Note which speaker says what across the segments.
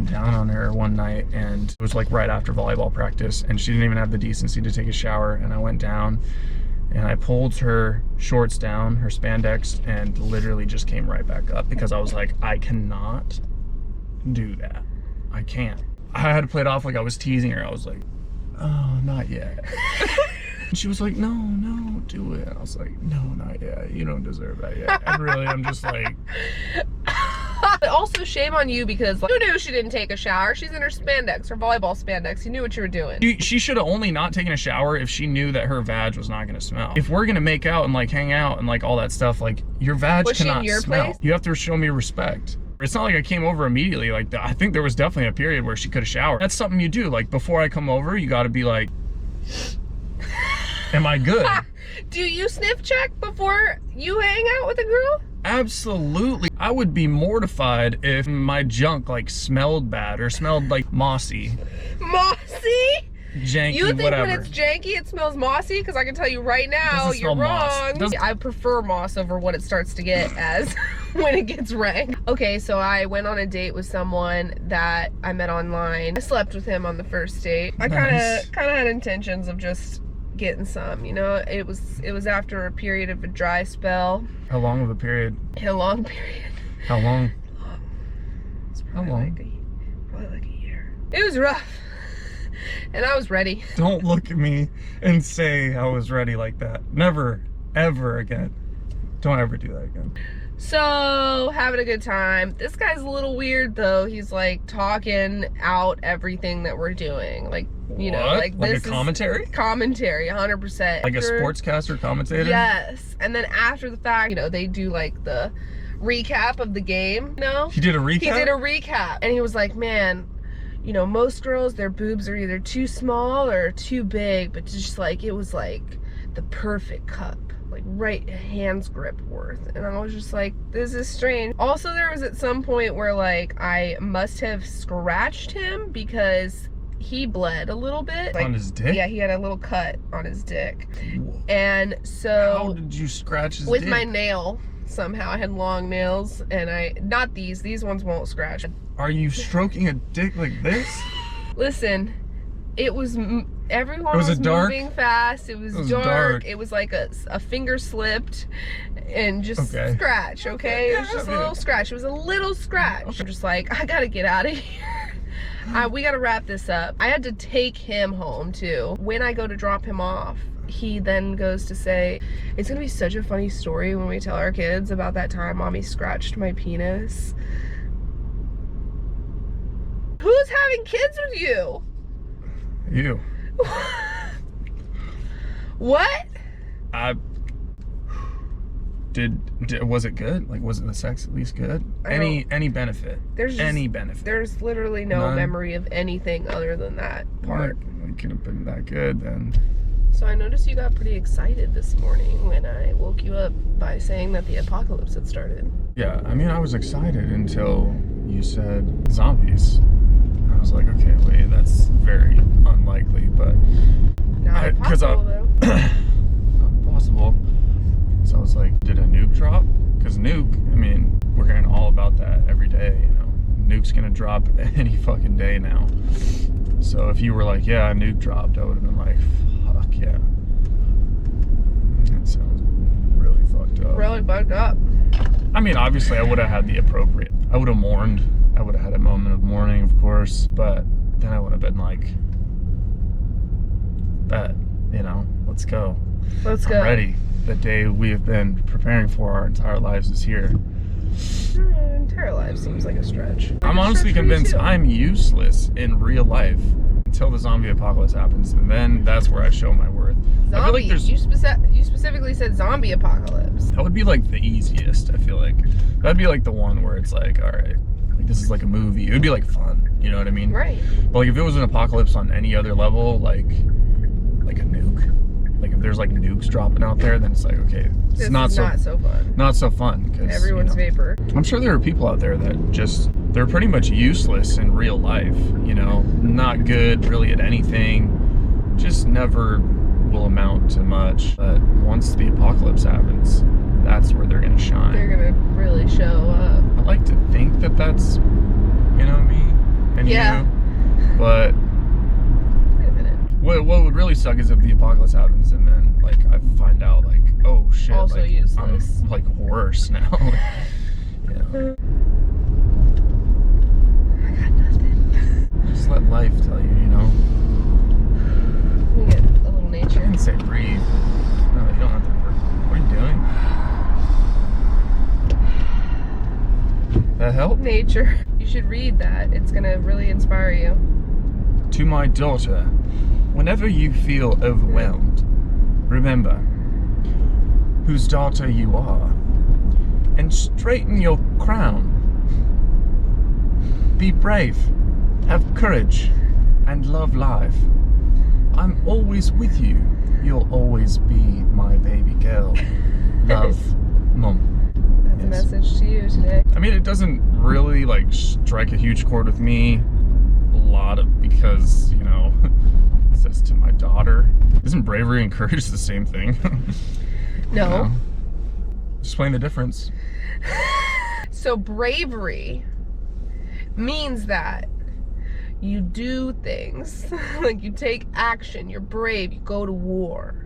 Speaker 1: down on her one night, and it was like right after volleyball practice, and she didn't even have the decency to take a shower. And I went down and I pulled her shorts down, her spandex, and literally just came right back up because I was like, I cannot do that. I can't. I had to play it off like I was teasing her. I was like, oh, not yet. And she was like, no, do it. I was like, no, not yet. You don't deserve that yet. And really, I'm just like...
Speaker 2: Also, shame on you, because like, you knew she didn't take a shower. She's in her spandex, her volleyball spandex. You knew what you were doing.
Speaker 1: She should have only not taken a shower if she knew that her vag was not going to smell. If we're going to make out and like hang out and like all that stuff, like your vag
Speaker 2: was
Speaker 1: cannot
Speaker 2: she in your
Speaker 1: smell.
Speaker 2: place?
Speaker 1: You have to show me respect. It's not like I came over immediately. Like, I think there was definitely a period where she could have showered. That's something you do. Like, before I come over, you got to be like, am I good?
Speaker 2: Do you sniff check before you hang out with a girl?
Speaker 1: Absolutely. I would be mortified if my junk like smelled bad or smelled like mossy.
Speaker 2: Mossy?
Speaker 1: Janky,
Speaker 2: you think
Speaker 1: whatever.
Speaker 2: when it's janky it smells mossy? Because I can tell you right now, you're wrong. I prefer moss over what it starts to get as when it gets rank. Okay, so I went on a date with someone that I met online. I slept with him on the first date. I kind of had intentions of just getting some, you know. It was after a period of a dry spell.
Speaker 1: How long of a period?
Speaker 2: A long period.
Speaker 1: How long?
Speaker 2: It's probably probably like a year. It was rough. And I was ready.
Speaker 1: Don't look at me and say I was ready like that. Never, ever again. Don't ever do that again.
Speaker 2: So, having a good time. This guy's a little weird though. He's like talking out everything that we're doing. Like, you know, like this
Speaker 1: a commentary?
Speaker 2: Commentary, 100%.
Speaker 1: Like a sportscaster commentator?
Speaker 2: Yes. And then after the fact, you know, they do like the recap of the game, you know?
Speaker 1: He did a recap?
Speaker 2: He did a recap. And he was like, man, you know, most girls, their boobs are either too small or too big, but just like, it was like the perfect cup, like right hand's grip worth. And I was just like, this is strange. Also, there was at some point where like I must have scratched him because he bled a little bit. Like,
Speaker 1: on his dick?
Speaker 2: Yeah, he had a little cut on his dick. And so...
Speaker 1: How did you scratch his dick?
Speaker 2: With my nail. Somehow I had long nails, and not these ones won't scratch.
Speaker 1: Are you stroking a dick like this?
Speaker 2: Listen, it was, everyone was moving fast. It was dark. It was like a finger slipped and just scratch, okay? It was just a little scratch. It was a little scratch. I'm just like, I gotta get out of here. We gotta wrap this up. I had to take him home too. When I go to drop him off, he then goes to say, it's gonna be such a funny story when we tell our kids about that time mommy scratched my penis. Who's having kids with you?
Speaker 1: You.
Speaker 2: What?
Speaker 1: Was it good? Like, was it the sex at least good? Any benefit? Any benefit?
Speaker 2: There's literally no memory of anything other than that part.
Speaker 1: It could have been that good then.
Speaker 2: So I noticed you got pretty excited this morning when I woke you up by saying that the apocalypse had started.
Speaker 1: Yeah, I mean, I was excited until you said zombies. I was like, okay, wait, that's very unlikely, but...
Speaker 2: Not possible, though.
Speaker 1: Not possible. So I was like, did a nuke drop? Because nuke, I mean, we're hearing all about that every day, you know. Nuke's gonna drop any fucking day now. So if you were like, yeah, a nuke dropped, I would have been like, fuck yeah. That sounds really fucked up.
Speaker 2: Really fucked up.
Speaker 1: I mean, obviously, I would have had the appropriate. I would have mourned. I would have had a moment of mourning, of course. But then I would have been like, bet, you know, let's go.
Speaker 2: Let's go.
Speaker 1: I'm ready. The day we have been preparing for our entire lives is here.
Speaker 2: Entire life seems like a stretch.
Speaker 1: I'm honestly convinced I'm useless in real life until the zombie apocalypse happens, and then that's where I show my worth.
Speaker 2: Zombie.
Speaker 1: I feel like there's...
Speaker 2: You specifically said zombie apocalypse.
Speaker 1: That would be like the easiest, I feel like. That'd be like the one where it's like, all right, like this is like a movie. It would be like fun, you know what I mean?
Speaker 2: Right.
Speaker 1: But like if it was an apocalypse on any other level, like a nuke, like if there's like nukes dropping out there, then it's like, okay, it's not so fun. Not so fun because
Speaker 2: everyone's vapor.
Speaker 1: I'm sure there are people out there that just, they're pretty much useless in real life, you know, not good really at anything, just never will amount to much. But once the apocalypse happens, that's where they're gonna shine.
Speaker 2: They're gonna really show up.
Speaker 1: I like to think that that's, you know what I mean? And
Speaker 2: Yeah.
Speaker 1: But
Speaker 2: wait a minute.
Speaker 1: What would really suck is if the apocalypse happens and then like I find out like, oh shit,
Speaker 2: Also
Speaker 1: like
Speaker 2: useless.
Speaker 1: I'm like worse now. Yeah.
Speaker 2: I got nothing.
Speaker 1: Just let life tell you, you know.
Speaker 2: We get a little nature.
Speaker 1: I didn't say breathe. No, you don't have to. What are you doing? That help?
Speaker 2: Nature. You should read that. It's gonna really inspire you.
Speaker 1: To my daughter, whenever you feel overwhelmed, remember whose daughter you are, and straighten your crown. Be brave, have courage, and love life. I'm always with you. You'll always be my baby girl. Love, Mom.
Speaker 2: That's a message to you today.
Speaker 1: I mean, it doesn't really like strike a huge chord with me. Because, you know, it says to my daughter. Isn't bravery and courage the same thing?
Speaker 2: No.
Speaker 1: You know? Just explain the difference.
Speaker 2: So bravery means that you do things, like you take action, you're brave, you go to war.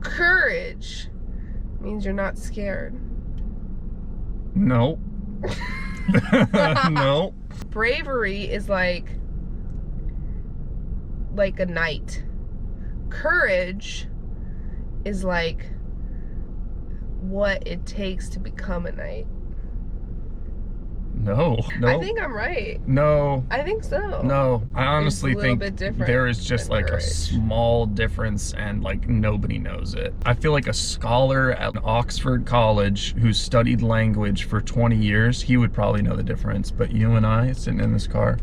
Speaker 2: Courage means you're not scared.
Speaker 1: No. No.
Speaker 2: Bravery is like a knight. Courage is like what it takes to become a knight.
Speaker 1: No.
Speaker 2: I think I'm right.
Speaker 1: No.
Speaker 2: I think so.
Speaker 1: No. I honestly think there is just like
Speaker 2: courage.
Speaker 1: a small difference and like nobody knows it. I feel like a scholar at Oxford College who studied language for 20 years, he would probably know the difference. But you and I sitting in this car,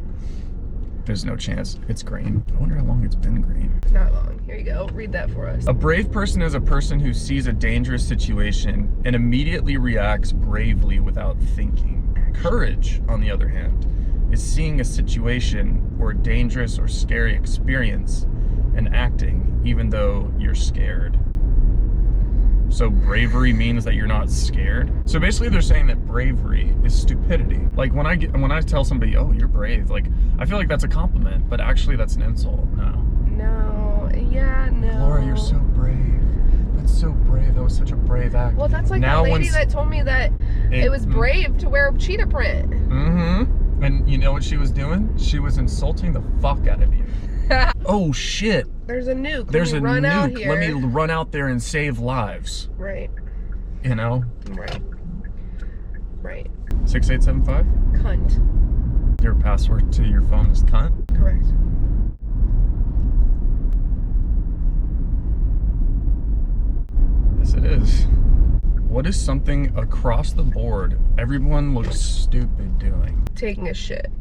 Speaker 1: there's no chance. It's green. I wonder how long it's been green.
Speaker 2: Not long. Here you go. Read that for us.
Speaker 1: A brave person is a person who sees a dangerous situation and immediately reacts bravely without thinking. Courage, on the other hand, is seeing a situation or a dangerous or scary experience and acting even though you're scared. So bravery means that you're not scared. So basically they're saying that bravery is stupidity. Like when I tell somebody, oh, you're brave, like I feel like that's a compliment, but actually that's an insult. No. Laura, you're so brave. That's so brave. That was such a brave act.
Speaker 2: Well, that's like that lady that told me that it was brave to wear a cheetah print.
Speaker 1: Mm-hmm. And you know what she was doing? She was insulting the fuck out of you. Oh shit.
Speaker 2: There's a nuke.
Speaker 1: There's a nuke. Let me run out there and save lives.
Speaker 2: Right.
Speaker 1: You know?
Speaker 2: Right. Right.
Speaker 1: 6875?
Speaker 2: Cunt.
Speaker 1: Your password to your phone is cunt?
Speaker 2: Correct.
Speaker 1: Yes, it is. What is something across the board everyone looks stupid doing?
Speaker 2: Taking a shit.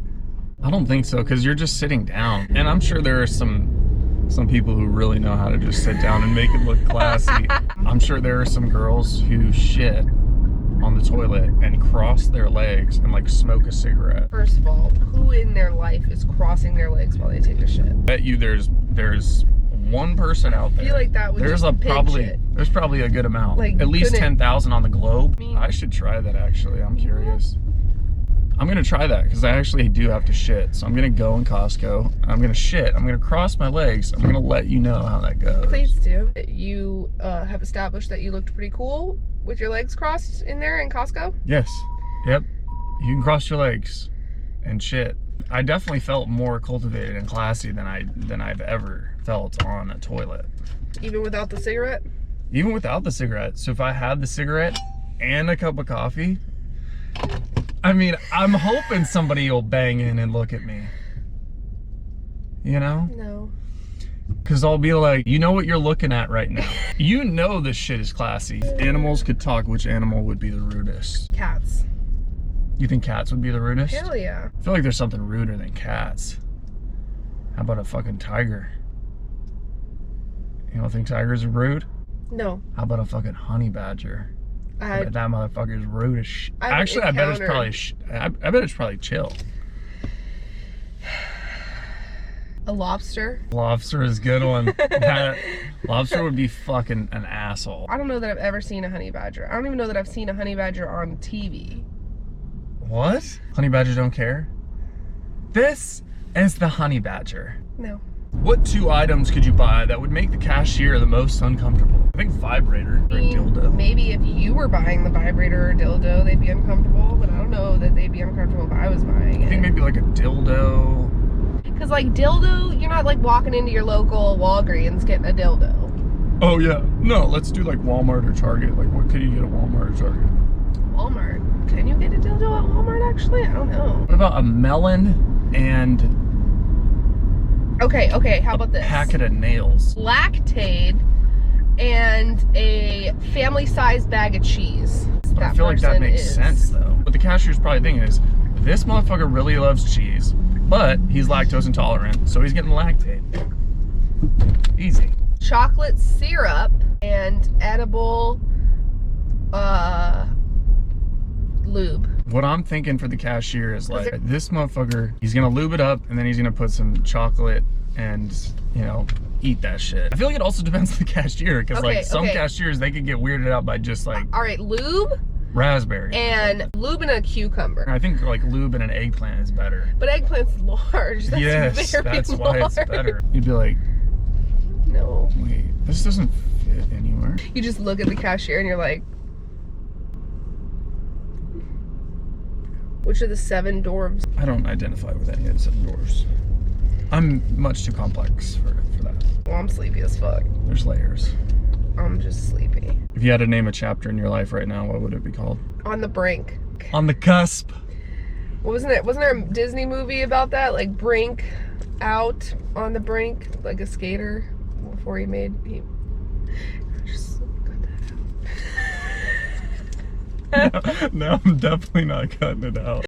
Speaker 1: I don't think so, because you're just sitting down. And I'm sure there are some people who really know how to just sit down and make it look classy. I'm sure there are some girls who shit on the toilet and cross their legs and like smoke a cigarette.
Speaker 2: First of all, who in their life is crossing their legs while they take a shit?
Speaker 1: I bet you there's one person out there.
Speaker 2: I feel like that would
Speaker 1: there's probably a good amount.
Speaker 2: Like,
Speaker 1: at least 10,000 on the globe.
Speaker 2: Me.
Speaker 1: I should try that actually. I'm curious. I'm gonna try that because I actually do have to shit. So I'm gonna go in Costco. I'm gonna shit. I'm gonna cross my legs. I'm gonna let you know how that goes.
Speaker 2: Please do. You have established that you looked pretty cool with your legs crossed in there in Costco?
Speaker 1: Yes. Yep. You can cross your legs and shit. I definitely felt more cultivated and classy than I've ever felt on a toilet.
Speaker 2: Even without the cigarette?
Speaker 1: Even without the cigarette. So if I had the cigarette and a cup of coffee, I mean, I'm hoping somebody will bang in and look at me. You know?
Speaker 2: No.
Speaker 1: Because I'll be like, you know what you're looking at right now. You know this shit is classy. If animals could talk, which animal would be the rudest?
Speaker 2: Cats.
Speaker 1: You think cats would be the rudest?
Speaker 2: Hell yeah.
Speaker 1: I feel like there's something ruder than cats. How about a fucking tiger? You don't think tigers are rude?
Speaker 2: No.
Speaker 1: How about a fucking honey badger? I bet that motherfucker's rude as shit. Actually, I bet it's probably chill.
Speaker 2: A lobster?
Speaker 1: Lobster is a good one. Lobster would be fucking an asshole.
Speaker 2: I don't know that I've ever seen a honey badger. I don't even know that I've seen a honey badger on TV.
Speaker 1: What? Honey badgers don't care? This is the honey badger.
Speaker 2: No.
Speaker 1: What 2 items could you buy that would make the cashier the most uncomfortable? I think vibrator or dildo.
Speaker 2: Maybe if you were buying the vibrator or dildo, they'd be uncomfortable, but I don't know that they'd be uncomfortable if I was buying it.
Speaker 1: I think maybe like a dildo.
Speaker 2: Because like dildo, you're not like walking into your local Walgreens getting a dildo.
Speaker 1: Oh yeah. No, let's do like Walmart or Target. Like what could you get at Walmart or Target?
Speaker 2: Walmart. Can you get a dildo at Walmart actually? I don't know.
Speaker 1: What about a melon and
Speaker 2: Okay, how about this?
Speaker 1: packet of nails.
Speaker 2: Lactaid and a family-sized bag of cheese.
Speaker 1: I feel like that makes sense though. What the cashier's probably thinking is, this motherfucker really loves cheese, but he's lactose intolerant, so he's getting Lactaid. Easy.
Speaker 2: Chocolate syrup and edible lube.
Speaker 1: What I'm thinking for the cashier is like, this motherfucker, he's gonna lube it up and then he's gonna put some chocolate and, you know, eat that shit. I feel like it also depends on the cashier, because like some cashiers, they could get weirded out by just like,
Speaker 2: all right, lube,
Speaker 1: raspberry,
Speaker 2: and lube and a cucumber.
Speaker 1: I think like lube and an eggplant is better.
Speaker 2: But eggplant's large. That's
Speaker 1: yes, that's
Speaker 2: large.
Speaker 1: why it's better. You'd be like,
Speaker 2: no,
Speaker 1: wait, this doesn't fit anywhere.
Speaker 2: You just look at the cashier and you're like, which are the 7 dwarves?
Speaker 1: I don't identify with any of the 7 dwarves. I'm much too complex for that.
Speaker 2: Well, I'm sleepy as fuck.
Speaker 1: There's layers.
Speaker 2: I'm just sleepy.
Speaker 1: If you had to name a chapter in your life right now, what would it be called?
Speaker 2: On the brink.
Speaker 1: On the cusp.
Speaker 2: Wasn't there a Disney movie about that? Like brink out on the brink, like a skater before he just cut that out.
Speaker 1: No, I'm definitely not cutting it out.